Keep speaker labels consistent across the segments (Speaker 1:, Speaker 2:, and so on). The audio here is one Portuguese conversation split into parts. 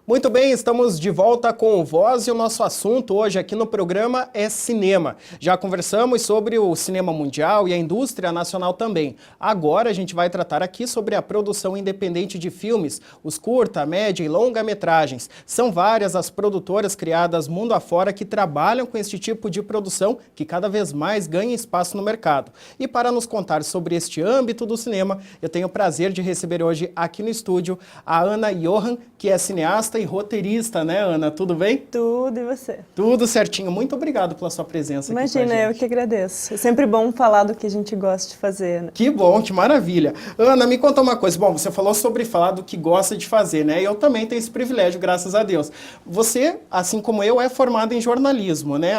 Speaker 1: Muito bem, estamos de volta com o Voz e o nosso assunto hoje aqui no programa é cinema. Já conversamos sobre o cinema mundial e a indústria nacional também. Agora a gente vai tratar aqui sobre a produção independente de filmes, os curta, média e longa-metragens. São várias as produtoras criadas mundo afora que trabalham com este tipo de produção que cada vez mais ganha espaço no mercado. E para nos contar sobre este âmbito do cinema, eu tenho o prazer de receber hoje aqui no estúdio a Ana Johan, que é cineasta e roteirista, né, Ana? Tudo bem?
Speaker 2: Tudo, e você?
Speaker 1: Tudo certinho. Muito obrigado pela sua presença aqui com a gente.
Speaker 2: Imagina, eu que agradeço. É sempre bom falar do que a gente gosta de fazer, né?
Speaker 1: Que bom, que maravilha. Ana, me conta uma coisa. Bom, você falou sobre falar do que gosta de fazer, né? Eu também tenho esse privilégio, graças a Deus. Você, assim como eu, é formada em jornalismo, né?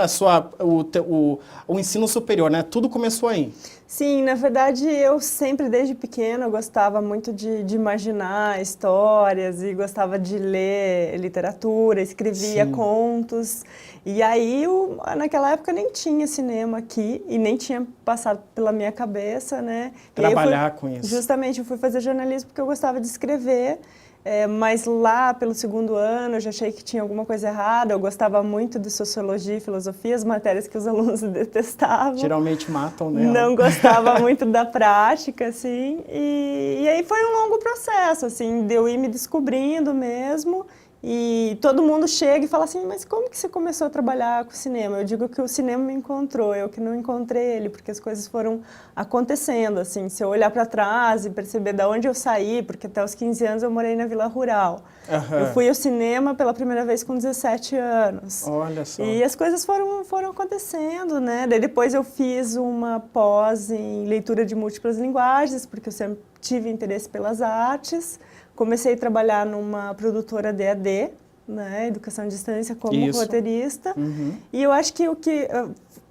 Speaker 1: O ensino superior, né? Tudo começou aí.
Speaker 2: Sim, na verdade, eu sempre, desde pequena, gostava muito de imaginar histórias e gostava de ler literatura, escrevia contos. E aí, naquela época, nem tinha cinema aqui e nem tinha passado pela minha cabeça, né?
Speaker 1: Trabalhar com isso.
Speaker 2: Justamente, eu fui fazer jornalismo porque eu gostava de escrever. Mas lá, pelo segundo ano, eu já achei que tinha alguma coisa errada. Eu gostava muito de sociologia e filosofia, as matérias que os alunos detestavam.
Speaker 1: Geralmente matam, né?
Speaker 2: Não gostava muito da prática, assim. E aí foi um longo processo, assim, de eu ir me descobrindo mesmo. E todo mundo chega e fala assim, mas como que você começou a trabalhar com cinema? Eu digo que o cinema me encontrou, eu que não encontrei ele, porque as coisas foram acontecendo, assim. Se eu olhar para trás e perceber de onde eu saí, porque até os 15 anos eu morei na Vila Rural. Eu fui ao cinema pela primeira vez com 17 anos.
Speaker 1: Olha só.
Speaker 2: E as coisas foram acontecendo, né? Daí depois eu fiz uma pós em leitura de múltiplas linguagens, porque eu sempre tive interesse pelas artes. Comecei a trabalhar numa produtora de EAD, né, Educação à Distância, como roteirista. E eu acho que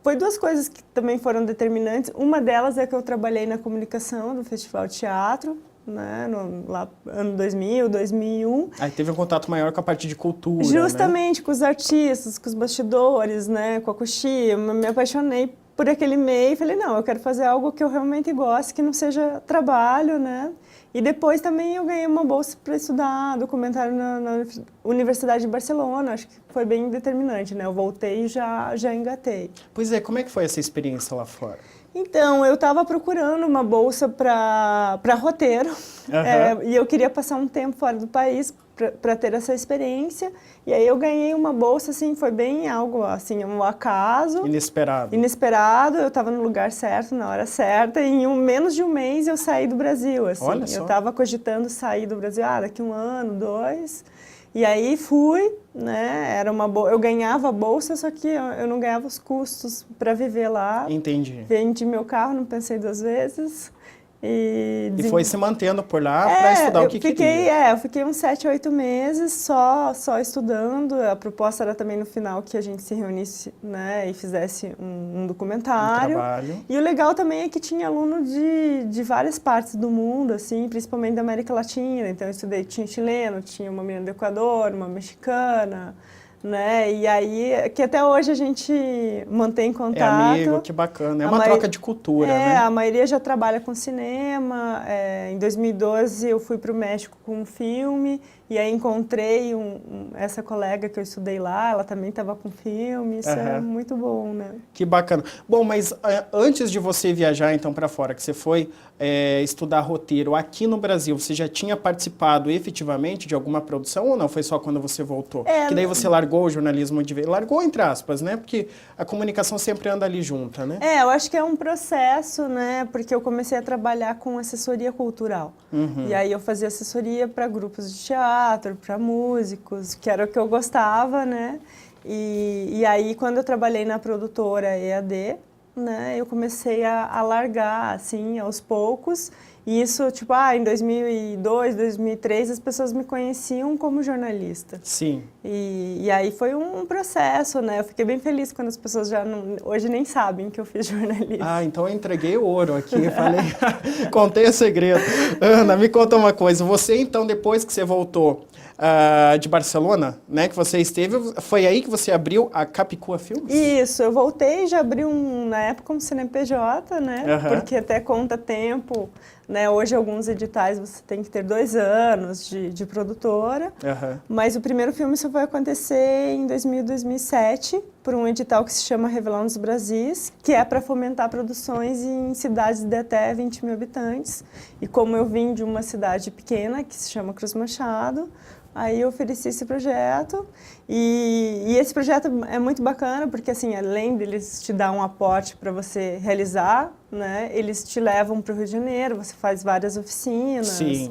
Speaker 2: foi duas coisas que também foram determinantes. Uma delas é que eu trabalhei na comunicação do Festival de Teatro, né, lá ano 2000, 2001.
Speaker 1: Aí teve um contato maior com a parte de cultura,
Speaker 2: Justamente,
Speaker 1: né?
Speaker 2: Com os artistas, com os bastidores, né, com a coxia. Me apaixonei por aquele meio e falei, não, eu quero fazer algo que eu realmente goste, que não seja trabalho, né? E depois também eu ganhei uma bolsa para estudar documentário na Universidade de Barcelona, acho que foi bem determinante, né? Eu voltei e já engatei.
Speaker 1: Pois é, como é que foi essa experiência lá fora?
Speaker 2: Então, eu estava procurando uma bolsa para roteiro, e eu queria passar um tempo fora do país para ter essa experiência. E aí eu ganhei uma bolsa, assim, foi bem algo, assim, um acaso.
Speaker 1: Inesperado.
Speaker 2: Inesperado, eu estava no lugar certo, na hora certa, e em menos de um mês eu saí do Brasil, assim.
Speaker 1: Olha só.
Speaker 2: Eu estava cogitando sair do Brasil, daqui 1 ano, 2... E aí fui, né, eu ganhava a bolsa, só que eu não ganhava os custos para viver lá.
Speaker 1: Entendi.
Speaker 2: Vendi meu carro, não pensei 2 vezes.
Speaker 1: E foi se mantendo por lá para estudar o que queria.
Speaker 2: Eu fiquei uns 7, 8 meses só estudando. A proposta era também no final que a gente se reunisse, né, e fizesse um documentário.
Speaker 1: Um trabalho.
Speaker 2: E o legal também é que tinha aluno de várias partes do mundo, assim, principalmente da América Latina. Então eu estudei, tinha chileno, tinha uma menina do Equador, uma mexicana, né? E aí, que até hoje a gente mantém contato.
Speaker 1: É amigo, que bacana. É uma troca de cultura, né?
Speaker 2: A maioria já trabalha com cinema. Em 2012 eu fui para o México com um filme e aí encontrei essa colega que eu estudei lá, ela também estava com filme. Isso é muito bom, né?
Speaker 1: Que bacana. Bom, mas antes de você viajar então para fora, que você foi estudar roteiro aqui no Brasil, você já tinha participado efetivamente de alguma produção ou não? Foi só quando você voltou? Que daí você largou o jornalismo de vez. Largou entre aspas, né? Porque a comunicação sempre anda ali junta, né?
Speaker 2: Eu acho que é um processo, né? Porque eu comecei a trabalhar com assessoria cultural. E aí eu fazia assessoria para grupos de teatro, para músicos, que era o que eu gostava, né? E aí quando eu trabalhei na produtora EAD, né, eu comecei a largar, assim, aos poucos. E isso, tipo, em 2002, 2003, as pessoas me conheciam como jornalista.
Speaker 1: Sim.
Speaker 2: E aí foi um processo, né? Eu fiquei bem feliz quando as pessoas hoje nem sabem que eu fiz jornalismo.
Speaker 1: Então eu entreguei o ouro aqui, falei, contei o segredo. Ana, me conta uma coisa, você então, depois que você voltou de Barcelona, né, que você esteve, foi aí que você abriu a Capicua Filmes?
Speaker 2: Isso, eu voltei e já abri na época um CNPJ, né? Porque até conta tempo, né? Hoje, alguns editais você tem que ter 2 anos de produtora, mas o primeiro filme só foi acontecer em 2007, por um edital que se chama Revelando os Brasis, que é para fomentar produções em cidades de até 20 mil habitantes. E como eu vim de uma cidade pequena, que se chama Cruz Machado, aí eu ofereci esse projeto e esse projeto é muito bacana porque, assim, além deles te dar um aporte para você realizar, né, eles te levam para o Rio de Janeiro, você faz várias oficinas,
Speaker 1: sim,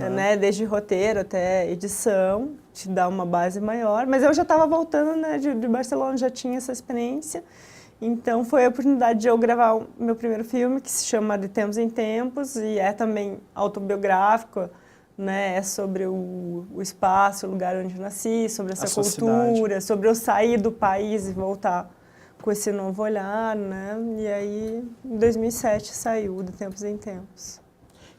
Speaker 2: né, desde roteiro até edição, te dá uma base maior. Mas eu já estava voltando, né, de Barcelona, já tinha essa experiência. Então foi a oportunidade de eu gravar o meu primeiro filme, que se chama De Tempos em Tempos, e é também autobiográfico, né? É sobre o espaço, o lugar onde eu nasci, sobre essa cultura, sobre eu sair do país e voltar com esse novo olhar, né? E aí, em 2007, saiu De Tempos em Tempos.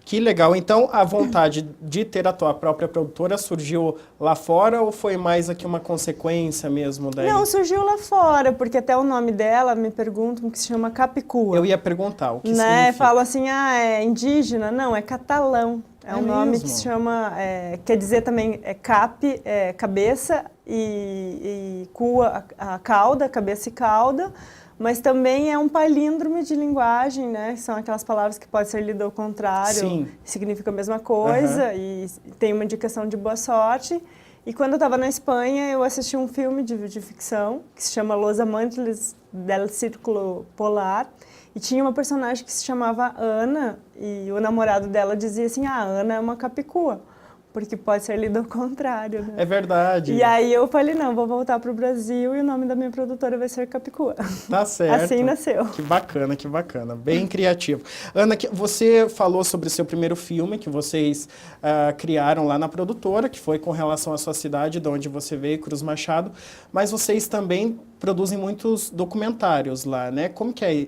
Speaker 1: Que legal. Então, a vontade de ter a tua própria produtora surgiu lá fora ou foi mais aqui uma consequência mesmo daí?
Speaker 2: Não, surgiu lá fora, porque até o nome dela, me perguntam, que se chama Capicua.
Speaker 1: Eu ia perguntar o que
Speaker 2: né?
Speaker 1: significa.
Speaker 2: Falam assim, é indígena? Não, é catalão. É um nome
Speaker 1: mesmo?
Speaker 2: que se chama, quer dizer também, cap, cabeça, e cua, a cauda, cabeça e cauda, mas também é um palíndrome de linguagem, né? São aquelas palavras que podem ser lidas ao contrário,
Speaker 1: Sim.
Speaker 2: significa a mesma coisa, e tem uma indicação de boa sorte. E quando eu estava na Espanha, eu assisti um filme de ficção, que se chama Los Amantes del Círculo Polar, e tinha uma personagem que se chamava Ana, e o namorado dela dizia assim, a Ana é uma capicua, porque pode ser lido ao contrário, né?
Speaker 1: É verdade.
Speaker 2: E aí eu falei, não, vou voltar para o Brasil e o nome da minha produtora vai ser Capicua.
Speaker 1: Tá certo.
Speaker 2: Assim nasceu.
Speaker 1: Que bacana. Bem criativo. Ana, você falou sobre o seu primeiro filme que vocês criaram lá na produtora, que foi com relação à sua cidade, de onde você veio, Cruz Machado, mas vocês também produzem muitos documentários lá, né? Como que é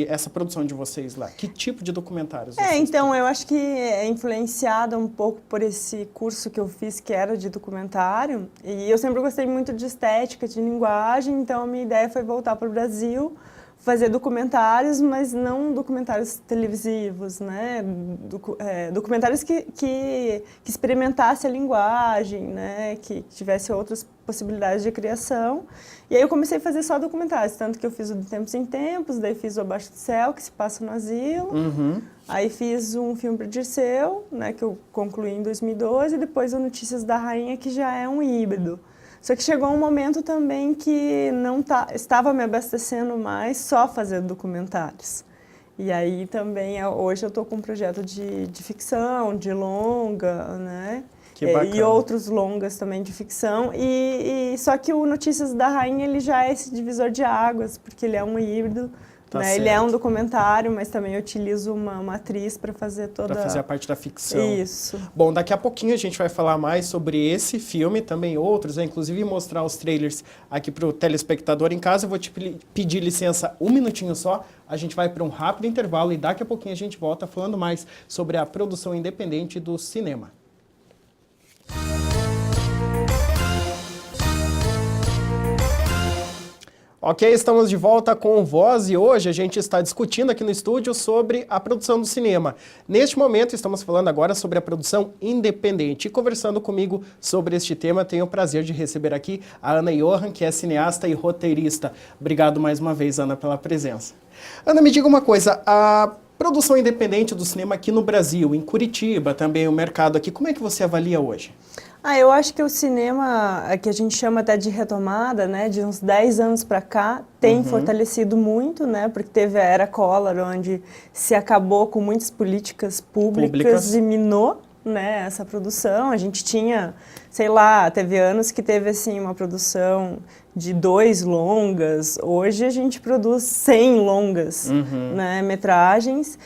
Speaker 1: essa produção de vocês lá? Que tipo de documentários vocês
Speaker 2: então, eu acho que é influenciada um pouco por esse curso que eu fiz, que era de documentário, e eu sempre gostei muito de estética, de linguagem, então a minha ideia foi voltar para o Brasil, fazer documentários, mas não documentários televisivos, né? Documentários que experimentasse a linguagem, né? Que tivesse outras possibilidades de criação. E aí eu comecei a fazer só documentários, tanto que eu fiz o De Tempos em Tempos, daí fiz o Abaixo do Céu, que se passa no asilo, aí fiz um filme para Dirceu, né? Que eu concluí em 2012, e depois o Notícias da Rainha, que já é um híbrido. Só que chegou um momento também que não estava me abastecendo mais só fazendo documentários. E aí também, hoje eu estou com um projeto de ficção, de longa, né?
Speaker 1: Que bacana.
Speaker 2: E outros longas também de ficção. Só que o Notícias da Rainha ele já é esse divisor de águas, porque ele é um híbrido.
Speaker 1: Tá
Speaker 2: né? Ele é um documentário, mas também eu utilizo uma atriz para fazer toda...
Speaker 1: Para fazer a parte da ficção.
Speaker 2: Isso.
Speaker 1: Bom, daqui a pouquinho a gente vai falar mais sobre esse filme, também outros, inclusive mostrar os trailers aqui para o telespectador em casa. Eu vou te pedir licença um minutinho só, a gente vai para um rápido intervalo e daqui a pouquinho a gente volta falando mais sobre a produção independente do cinema. Ok, estamos de volta com o Voz e hoje a gente está discutindo aqui no estúdio sobre a produção do cinema. Neste momento estamos falando agora sobre a produção independente. E conversando comigo sobre este tema, tenho o prazer de receber aqui a Ana Johan, que é cineasta e roteirista. Obrigado mais uma vez, Ana, pela presença. Ana, me diga uma coisa, a produção independente do cinema aqui no Brasil, em Curitiba, também o mercado aqui, como é que você avalia hoje?
Speaker 2: Eu acho que o cinema, que a gente chama até de retomada, né, de uns 10 anos para cá, tem fortalecido muito, né, porque teve a Era Collor, onde se acabou com muitas políticas públicas e minou, né, essa produção. A gente tinha, sei lá, teve anos que teve assim uma produção de 2 longas, hoje a gente produz 100 longas, né, metragens.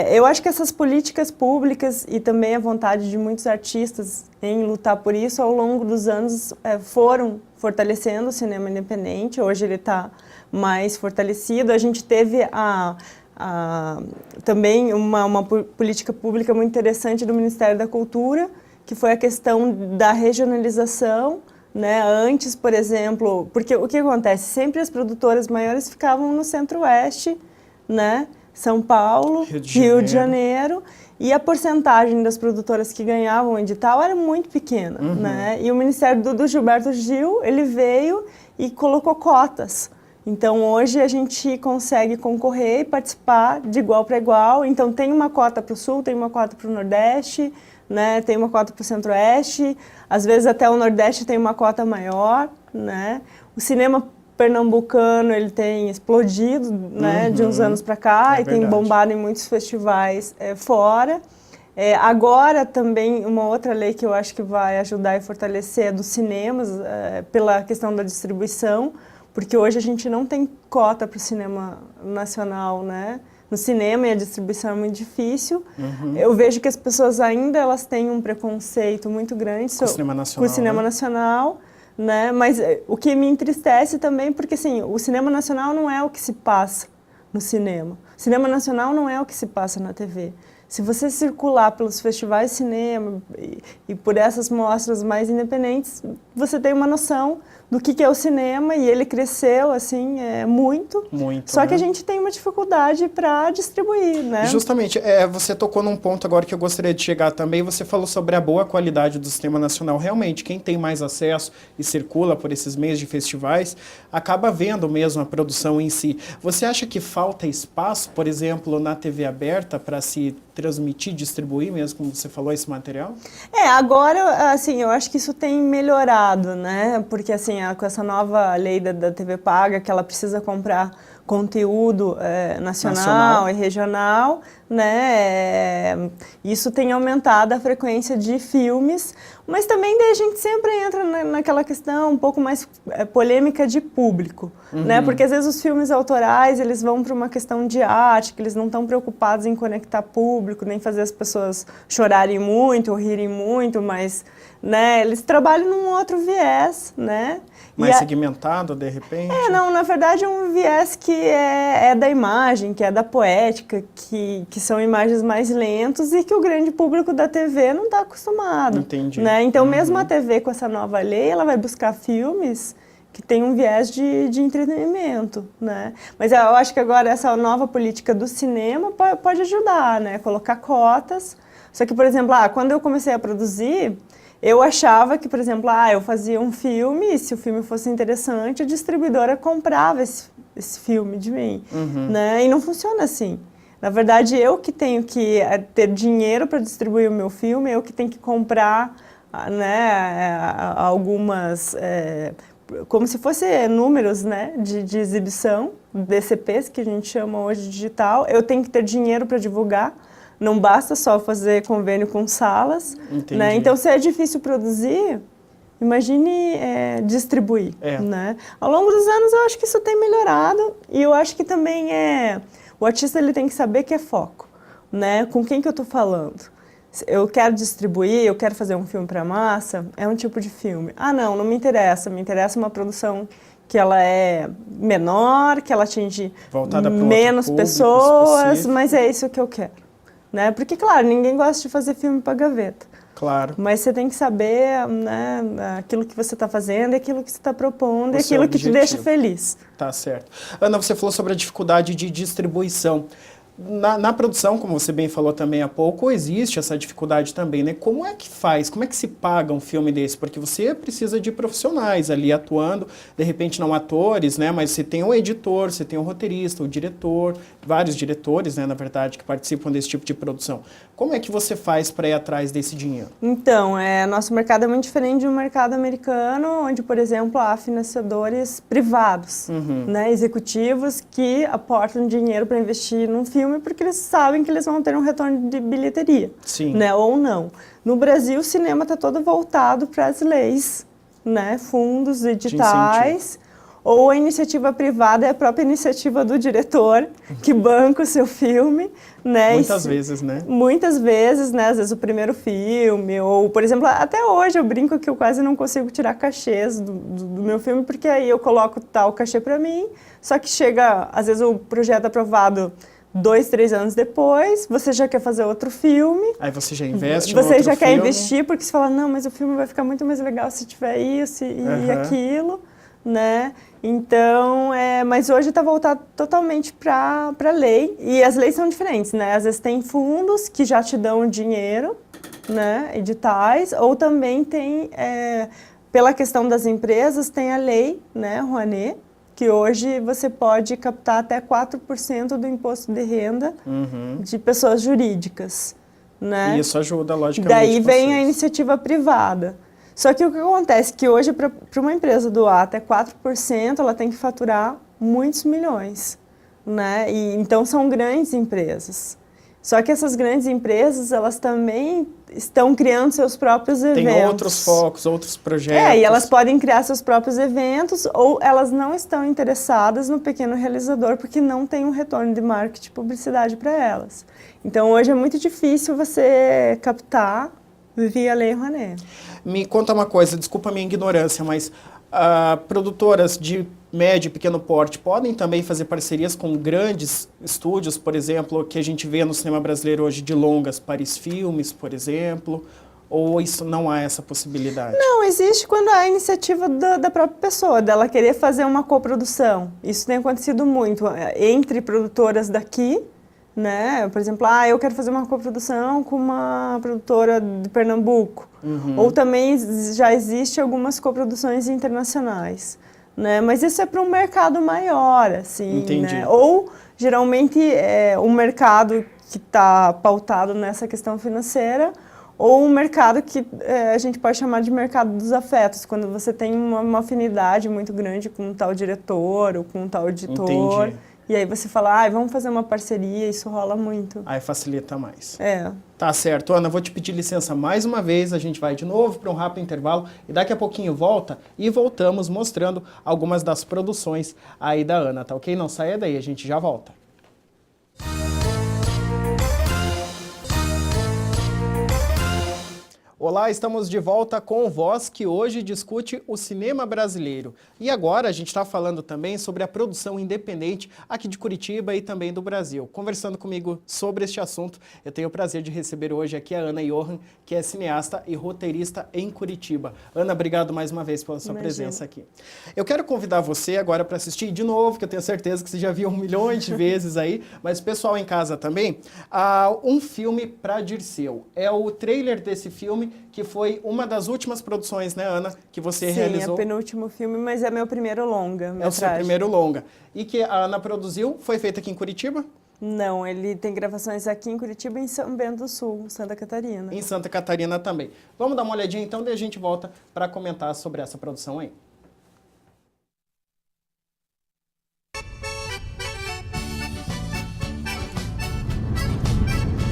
Speaker 2: Eu acho que essas políticas públicas e também a vontade de muitos artistas em lutar por isso, ao longo dos anos foram fortalecendo o cinema independente. Hoje ele está mais fortalecido. A gente teve também uma política pública muito interessante do Ministério da Cultura, que foi a questão da regionalização, né? Antes, por exemplo, porque o que acontece? Sempre as produtoras maiores ficavam no centro-oeste, né? São Paulo, Rio de Janeiro, e a porcentagem das produtoras que ganhavam o edital era muito pequena, né? E o Ministério do Gilberto Gil, ele veio e colocou cotas. Então, hoje a gente consegue concorrer e participar de igual para igual. Então, tem uma cota para o Sul, tem uma cota para o Nordeste, né? Tem uma cota para o Centro-Oeste, às vezes até o Nordeste tem uma cota maior, né? O cinema pernambucano, ele tem explodido, né, de uns anos para cá, e tem bombado em muitos festivais fora. Agora também uma outra lei que eu acho que vai ajudar e fortalecer é dos cinemas, pela questão da distribuição, porque hoje a gente não tem cota para o cinema nacional, né? No cinema, e a distribuição é muito difícil. Eu vejo que as pessoas ainda elas têm um preconceito muito grande
Speaker 1: com o cinema nacional,
Speaker 2: né? Mas o que me entristece também, porque assim, o cinema nacional não é o que se passa no cinema. O cinema nacional não é o que se passa na TV. Se você circular pelos festivais de cinema e por essas mostras mais independentes, você tem uma noção do que é o cinema, e ele cresceu assim muito. Só que a gente tem uma dificuldade para distribuir, né?
Speaker 1: Justamente, você tocou num ponto agora que eu gostaria de chegar também. Você falou sobre a boa qualidade do cinema nacional. Realmente, quem tem mais acesso e circula por esses meios de festivais acaba vendo mesmo a produção em si. Você acha que falta espaço, por exemplo, na TV aberta para se transmitir, distribuir mesmo, como você falou, esse material?
Speaker 2: Agora, assim, eu acho que isso tem melhorado, né? Porque, assim, com essa nova lei da TV paga, que ela precisa comprar conteúdo nacional e regional, né? Isso tem aumentado a frequência de filmes, mas também daí a gente sempre entra naquela questão um pouco mais polêmica de público, né? Porque às vezes os filmes autorais, eles vão para uma questão de arte, que eles não estão preocupados em conectar público, nem fazer as pessoas chorarem muito ou rirem muito, mas, né, eles trabalham num outro viés, né?
Speaker 1: Mais segmentado, de repente?
Speaker 2: Não, na verdade é um viés que é da imagem, que é da poética, que são imagens mais lentas e que o grande público da TV não está acostumado.
Speaker 1: Entendi.
Speaker 2: Né? Então, mesmo a TV com essa nova lei, ela vai buscar filmes que têm um viés de entretenimento, né? Mas eu acho que agora essa nova política do cinema pode ajudar, né? Colocar cotas. Só que, por exemplo, quando eu comecei a produzir, eu achava que, por exemplo, eu fazia um filme e se o filme fosse interessante, a distribuidora comprava esse filme de mim, né? E não funciona assim. Na verdade, eu que tenho que ter dinheiro para distribuir o meu filme, eu que tenho que comprar, né, algumas, como se fossem números, né, de exibição, DCPs, que a gente chama hoje de digital. Eu tenho que ter dinheiro para divulgar. Não basta só fazer convênio com salas, né? Então, se é difícil produzir, imagine distribuir, né? Ao longo dos anos, eu acho que isso tem melhorado, e eu acho que também o artista ele tem que saber que é foco, né? Com quem que eu estou falando? Eu quero distribuir, eu quero fazer um filme para massa, é um tipo de filme. Não me interessa uma produção que ela é menor, que ela atinge menos pessoas, específico. Mas é isso que eu quero. Né? Porque, claro, ninguém gosta de fazer filme para gaveta.
Speaker 1: Claro.
Speaker 2: Mas você tem que saber, né, aquilo que você está fazendo, aquilo que você está propondo, e aquilo que te deixa feliz.
Speaker 1: Tá certo. Ana, você falou sobre a dificuldade de distribuição. Na produção, como você bem falou também há pouco, existe essa dificuldade também, né? Como é que faz? Como é que se paga um filme desse? Porque você precisa de profissionais ali atuando, de repente não atores, né? Mas você tem o editor, você tem o roteirista, o diretor, vários diretores, né, na verdade, que participam desse tipo de produção. Como é que você faz para ir atrás desse dinheiro? Então,
Speaker 2: nosso mercado é muito diferente do mercado americano, onde, por exemplo, há financiadores privados, né, executivos que aportam dinheiro para investir num filme porque eles sabem que eles vão ter um retorno de bilheteria, né, ou não. No Brasil, o cinema está todo voltado para as leis, né, fundos editais, ou a iniciativa privada é a própria iniciativa do diretor que banca o seu filme, né?
Speaker 1: Muitas vezes, né?
Speaker 2: Muitas vezes, né? Às vezes o primeiro filme, ou, por exemplo, até hoje eu brinco que eu quase não consigo tirar cachês do meu filme, porque aí eu coloco tal cachê para mim, só que chega, às vezes o projeto aprovado 2, 3 anos depois, você já quer fazer outro filme.
Speaker 1: Aí você já investe
Speaker 2: Você já quer investir, porque você fala, não, mas o filme vai ficar muito mais legal se tiver isso e aquilo. né? Então, mas hoje está voltado totalmente para a lei, e as leis são diferentes, né? Às vezes tem fundos que já te dão dinheiro, né, editais, ou também tem, pela questão das empresas, tem a lei, né, Rouanet, que hoje você pode captar até 4% do imposto de renda de pessoas jurídicas, né?
Speaker 1: E isso ajuda, logicamente,
Speaker 2: daí vem
Speaker 1: vocês.
Speaker 2: a iniciativa privada. Só que o que acontece é que hoje, para uma empresa doar até 4%, ela tem que faturar muitos milhões, né? E, então, são grandes empresas. Só que essas grandes empresas, elas também estão criando seus próprios eventos.
Speaker 1: Tem outros focos, outros projetos.
Speaker 2: E elas podem criar seus próprios eventos, ou elas não estão interessadas no pequeno realizador porque não tem um retorno de marketing e publicidade para elas. Então, hoje é muito difícil você captar via Lei Rouanet.
Speaker 1: Me conta uma coisa, desculpa a minha ignorância, mas produtoras de médio e pequeno porte podem também fazer parcerias com grandes estúdios, por exemplo, que a gente vê no cinema brasileiro hoje de longas, Paris Filmes, por exemplo, ou isso não há essa possibilidade?
Speaker 2: Não, existe quando há a iniciativa da própria pessoa, dela querer fazer uma coprodução. Isso tem acontecido muito entre produtoras daqui, né? Por exemplo, eu quero fazer uma coprodução com uma produtora de Pernambuco. Ou também já existe algumas coproduções internacionais, né? Mas isso é para um mercado maior, assim.
Speaker 1: Entendi.
Speaker 2: Né? Ou geralmente um mercado que está pautado nessa questão financeira, ou um mercado que a gente pode chamar de mercado dos afetos, quando você tem uma afinidade muito grande com um tal diretor ou com um tal editor.
Speaker 1: Entendi.
Speaker 2: E aí você fala, vamos fazer uma parceria, isso rola muito.
Speaker 1: Aí facilita mais.
Speaker 2: Tá
Speaker 1: certo. Ana, vou te pedir licença mais uma vez, a gente vai de novo para um rápido intervalo e daqui a pouquinho volta e voltamos mostrando algumas das produções aí da Ana, tá ok? Não saia daí, a gente já volta. Olá, estamos de volta com o Voz, que hoje discute o cinema brasileiro. E agora a gente está falando também sobre a produção independente aqui de Curitiba e também do Brasil. Conversando comigo sobre este assunto, eu tenho o prazer de receber hoje aqui a Ana Johan, que é cineasta e roteirista em Curitiba. Ana, obrigado mais uma vez pela sua presença aqui. Eu quero convidar você agora para assistir de novo, que eu tenho certeza que você já viu milhões de vezes aí, mas o pessoal em casa também, um filme pra Dirceu. É o trailer desse filme, que foi uma das últimas produções, né, Ana, que você realizou.
Speaker 2: Sim, é o penúltimo filme, mas é meu primeiro longa.
Speaker 1: É o seu primeiro longa. E que a Ana produziu, foi feito aqui em Curitiba?
Speaker 2: Não, ele tem gravações aqui em Curitiba e em São Bento do Sul, Santa Catarina.
Speaker 1: Em Santa Catarina também. Vamos dar uma olhadinha então, daí a gente volta para comentar sobre essa produção aí.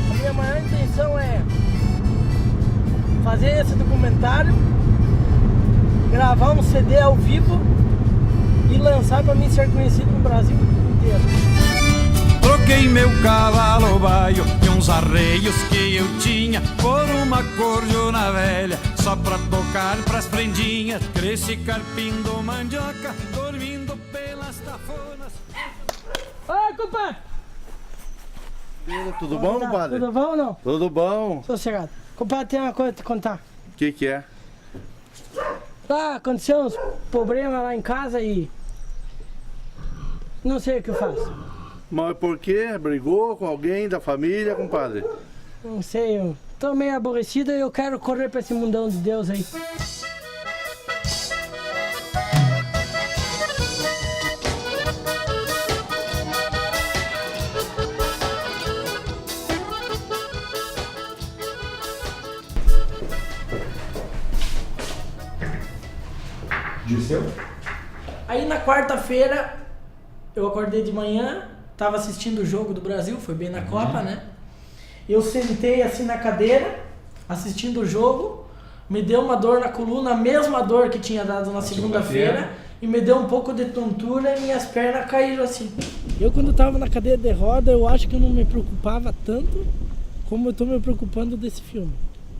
Speaker 3: A minha maior intenção é fazer esse documentário, gravar um CD ao vivo e lançar para mim ser conhecido no Brasil inteiro.
Speaker 4: Troquei meu cavalo baio e uns arreios que eu tinha por uma cordiona velha, só pra tocar pras prendinhas. Cresci carpindo mandioca, dormindo pelas tafonas.
Speaker 3: Oi, compadre!
Speaker 5: Tudo bom, compadre?
Speaker 3: Tudo bom ou não?
Speaker 5: Tudo bom.
Speaker 3: Sossegado. Compadre, tem uma coisa pra te contar.
Speaker 5: O que é?
Speaker 3: Aconteceu uns problemas lá em casa e não sei o que eu faço.
Speaker 5: Mas por quê? Brigou com alguém da família, compadre?
Speaker 3: Não sei, eu tô meio aborrecido e eu quero correr pra esse mundão de Deus aí.
Speaker 1: Dirceu?
Speaker 3: Aí na quarta-feira eu acordei de manhã, tava assistindo o jogo do Brasil, foi bem na Copa, né? Eu sentei assim na cadeira, assistindo o jogo, me deu uma dor na coluna, a mesma dor que tinha dado na segunda-feira, e me deu um pouco de tontura e minhas pernas caíram assim. Eu quando tava na cadeira de roda, eu acho que eu não me preocupava tanto como eu tô me preocupando desse filme.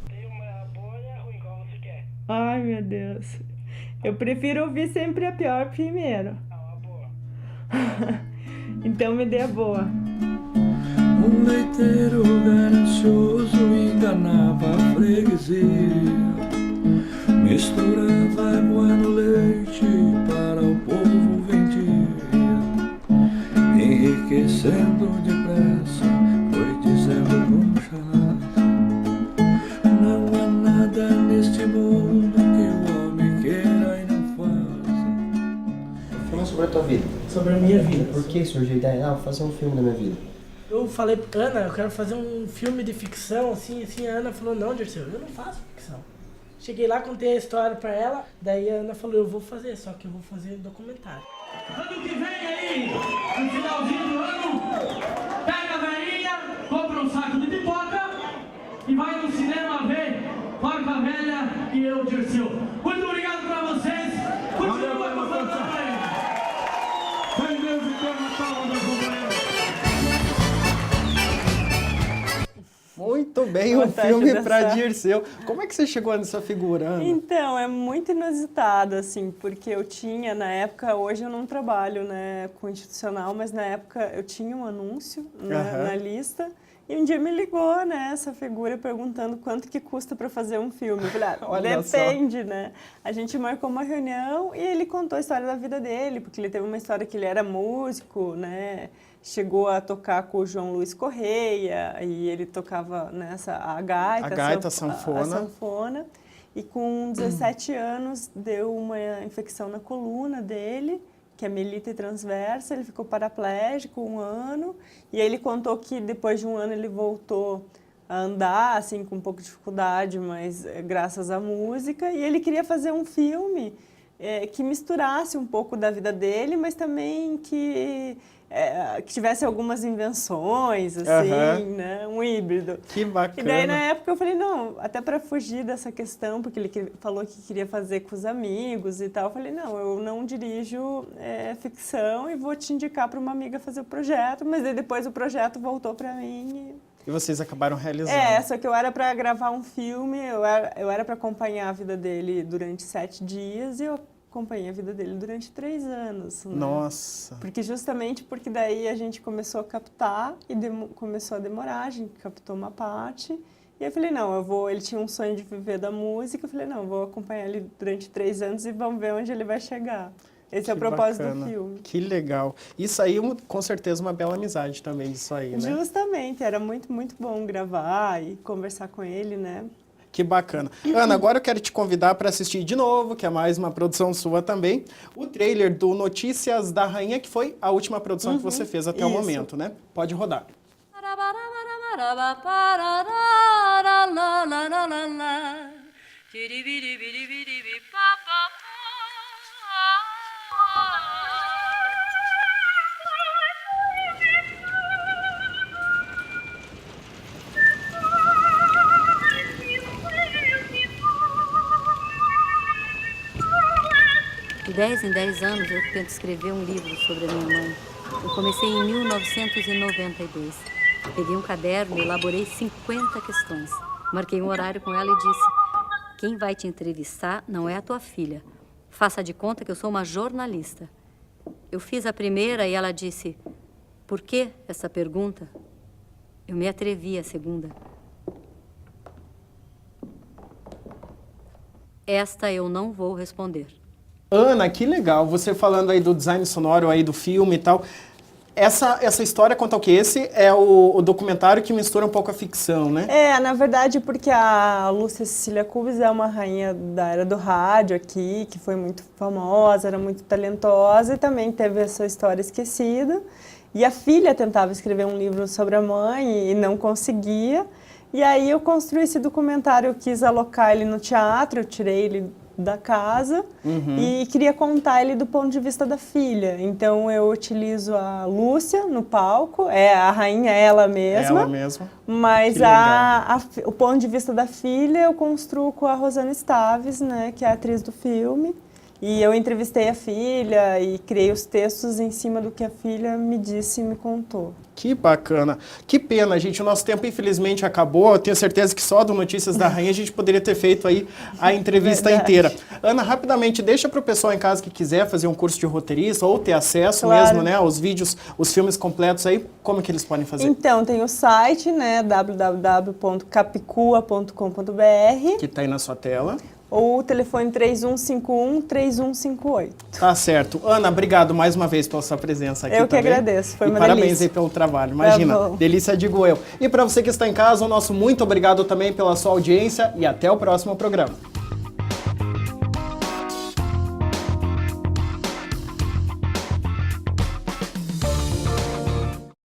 Speaker 3: Tem uma boa e a ruim, qual você quer?
Speaker 2: Ai, meu Deus. Eu prefiro ouvir sempre a pior primeiro.
Speaker 3: Uma boa.
Speaker 2: Então me dê a boa.
Speaker 4: Um leiteiro ganancioso enganava a freguesia, misturava moendo leite para
Speaker 6: a tua vida?
Speaker 3: sobre a minha vida.
Speaker 6: Por que surgiu a ideia? Ah, vou fazer um filme da minha vida.
Speaker 3: Eu falei, Ana, eu quero fazer um filme de ficção, assim, a Ana falou, não, Dirceu, eu não faço ficção. Cheguei lá, contei a história pra ela, daí a Ana falou, eu vou fazer, só que eu vou fazer documentário.
Speaker 7: Ano que vem aí, no finalzinho do ano, pega a velhinha, compra um saco de pipoca e vai no cinema ver Porca Velha e eu, Dirceu. Muito obrigado pra vocês. Continua com o programa aí. Sem Deus e Deus na palma da companheira.
Speaker 1: Muito bem, um
Speaker 2: Vontade
Speaker 1: filme
Speaker 2: de
Speaker 1: para
Speaker 2: dançar.
Speaker 1: Dirceu. Como é que você chegou nessa figura, Ana?
Speaker 2: Então, é muito inusitado, assim, porque eu tinha, na época, hoje eu não trabalho, né, com institucional, mas na época eu tinha um anúncio na lista, e um dia me ligou, né, essa figura perguntando quanto que custa para fazer um filme. Eu falei,
Speaker 1: Olha
Speaker 2: depende, né? A gente marcou uma reunião e ele contou a história da vida dele, porque ele teve uma história que ele era músico, né, chegou a tocar com o João Luiz Correia, e ele tocava nessa a gaita,
Speaker 1: a sanfona.
Speaker 2: a sanfona. E com 17 anos deu uma infecção na coluna dele, que é melite transversa, ele ficou paraplégico 1 ano, e aí ele contou que depois de 1 ano ele voltou a andar, assim, com um pouco de dificuldade, mas graças à música, e ele queria fazer um filme que misturasse um pouco da vida dele, mas também que tivesse algumas invenções, assim, né? Um híbrido.
Speaker 1: Que bacana.
Speaker 2: E daí, na época, eu falei, não, até para fugir dessa questão, porque ele falou que queria fazer com os amigos e tal, eu falei, não, eu não dirijo ficção e vou te indicar para uma amiga fazer o projeto, mas daí depois o projeto voltou para mim
Speaker 1: E vocês acabaram realizando.
Speaker 2: só que eu era para gravar um filme, eu era para acompanhar a vida dele durante 7 dias e eu acompanhei a vida dele durante 3 anos. Né?
Speaker 1: Nossa.
Speaker 2: Porque porque daí a gente começou a captar e começou a demorar, a gente captou uma parte. E eu falei, não, ele tinha um sonho de viver da música, eu falei, não, eu vou acompanhar ele durante 3 anos e vamos ver onde ele vai chegar. Esse é o propósito do filme.
Speaker 1: Que legal. Isso aí, com certeza, uma bela amizade também disso aí, né?
Speaker 2: Justamente, era muito, muito bom gravar e conversar com ele, né?
Speaker 1: Que bacana. Ana, agora eu quero te convidar para assistir de novo, que é mais uma produção sua também, o trailer do Notícias da Rainha, que foi a última produção que você fez até o momento, né? Pode rodar.
Speaker 8: De 10 em 10 anos eu tento escrever um livro sobre a minha mãe. Eu comecei em 1992. Peguei um caderno e elaborei 50 questões. Marquei um horário com ela e disse: quem vai te entrevistar não é a tua filha. Faça de conta que eu sou uma jornalista. Eu fiz a primeira e ela disse: por que essa pergunta? Eu me atrevi à segunda. Esta eu não vou responder.
Speaker 1: Ana, que legal. Você falando aí do design sonoro aí do filme e tal. Essa história conta o quê? Esse é o documentário que mistura um pouco a ficção, né?
Speaker 2: Na verdade, porque a Lúcia Cecília Kubis é uma rainha da era do rádio aqui, que foi muito famosa, era muito talentosa e também teve essa história esquecida. E a filha tentava escrever um livro sobre a mãe e não conseguia. E aí eu construí esse documentário, eu quis alocar ele no teatro, eu tirei ele da casa e queria contar ele do ponto de vista da filha. Então eu utilizo a Lúcia no palco, a rainha ela mesma.
Speaker 1: Ela mesma.
Speaker 2: Mas o ponto de vista da filha eu construo com a Rosana Staves, né, que é a atriz do filme. E eu entrevistei a filha e criei os textos em cima do que a filha me disse e me contou.
Speaker 1: Que bacana. Que pena, gente. O nosso tempo, infelizmente, acabou. Eu tenho certeza que só do Notícias da Rainha a gente poderia ter feito aí a entrevista inteira. Ana, rapidamente, deixa para o pessoal em casa que quiser fazer um curso de roteirista ou ter acesso mesmo, né, aos vídeos, os filmes completos aí, como que eles podem fazer?
Speaker 2: Então, tem o site, né, www.capicua.com.br.
Speaker 1: Que está aí na sua tela.
Speaker 2: Ou o telefone 3151-3158.
Speaker 1: Tá certo. Ana, obrigado mais uma vez pela sua presença aqui.
Speaker 2: Eu que agradeço, foi uma
Speaker 1: parabéns
Speaker 2: delícia.
Speaker 1: Aí pelo trabalho, imagina.
Speaker 2: Tá bom.
Speaker 1: Delícia, digo eu. E para você que está em casa, o nosso muito obrigado também pela sua audiência e até o próximo programa.